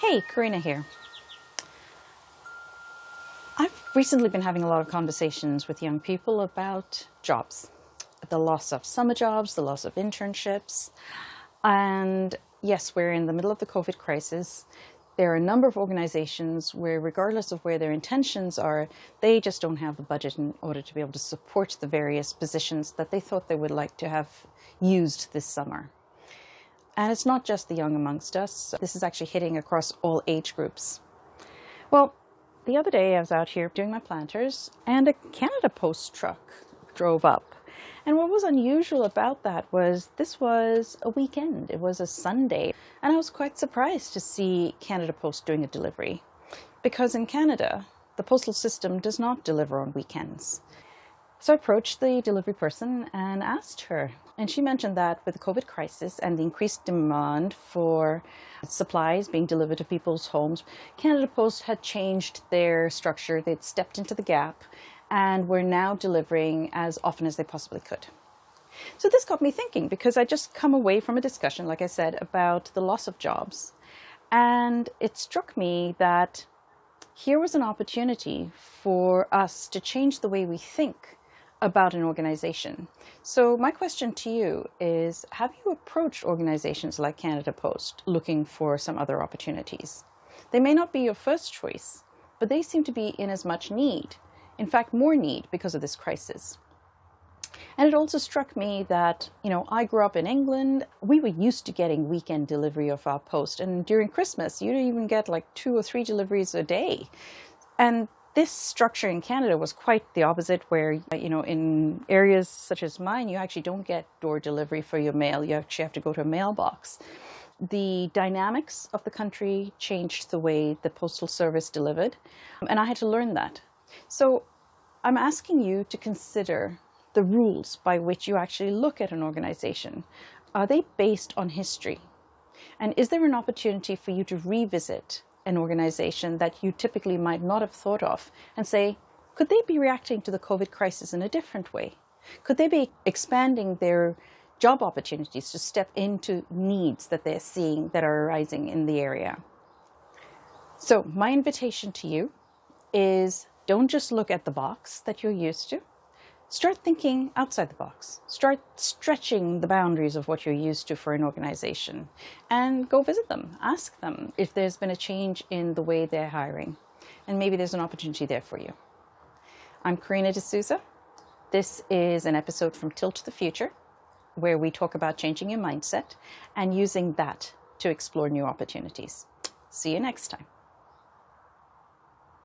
Hey, Karina here. I've recently been having a lot of conversations with young people about jobs, the loss of summer jobs, the loss of internships. And yes, we're in the middle of the COVID crisis. There are a number of organizations where, regardless of where their intentions are, they just don't have the budget in order to be able to support the various positions that they thought they would like to have used this summer. And it's not just the young amongst us. This is actually hitting across all age groups. Well, the other day I was out here doing my planters and a Canada Post truck drove up. And what was unusual about that was this was a weekend. It was a Sunday. And I was quite surprised to see Canada Post doing a delivery. Because in Canada, the postal system does not deliver on weekends. So I approached the delivery person and asked her. And she mentioned that with the COVID crisis and the increased demand for supplies being delivered to people's homes, Canada Post had changed their structure. They'd stepped into the gap and were now delivering as often as they possibly could. So this got me thinking, because I just come away from a discussion, like I said, about the loss of jobs. And it struck me that here was an opportunity for us to change the way we think about an organization. So my question to you is, have you approached organizations like Canada Post looking for some other opportunities? They may not be your first choice, but they seem to be in as much need, in fact, more need because of this crisis. And it also struck me that, I grew up in England. We were used to getting weekend delivery of our post. And during Christmas, you'd even get like 2 or 3 deliveries a day. And this structure in Canada was quite the opposite, where, in areas such as mine, you actually don't get door delivery for your mail. You actually have to go to a mailbox. The dynamics of the country changed the way the postal service delivered, and I had to learn that. So I'm asking you to consider the rules by which you actually look at an organization. Are they based on history? And is there an opportunity for you to revisit an organization that you typically might not have thought of and say, could they be reacting to the COVID crisis in a different way? Could they be expanding their job opportunities to step into needs that they're seeing that are arising in the area? So my invitation to you is, don't just look at the box that you're used to. Start thinking outside the box. Start stretching the boundaries of what you're used to for an organization, and go visit them. Ask them if there's been a change in the way they're hiring, and maybe there's an opportunity there for you. I'm Karina D'Souza. This is an episode from Tilt to the Future, where we talk about changing your mindset and using that to explore new opportunities. See you next time.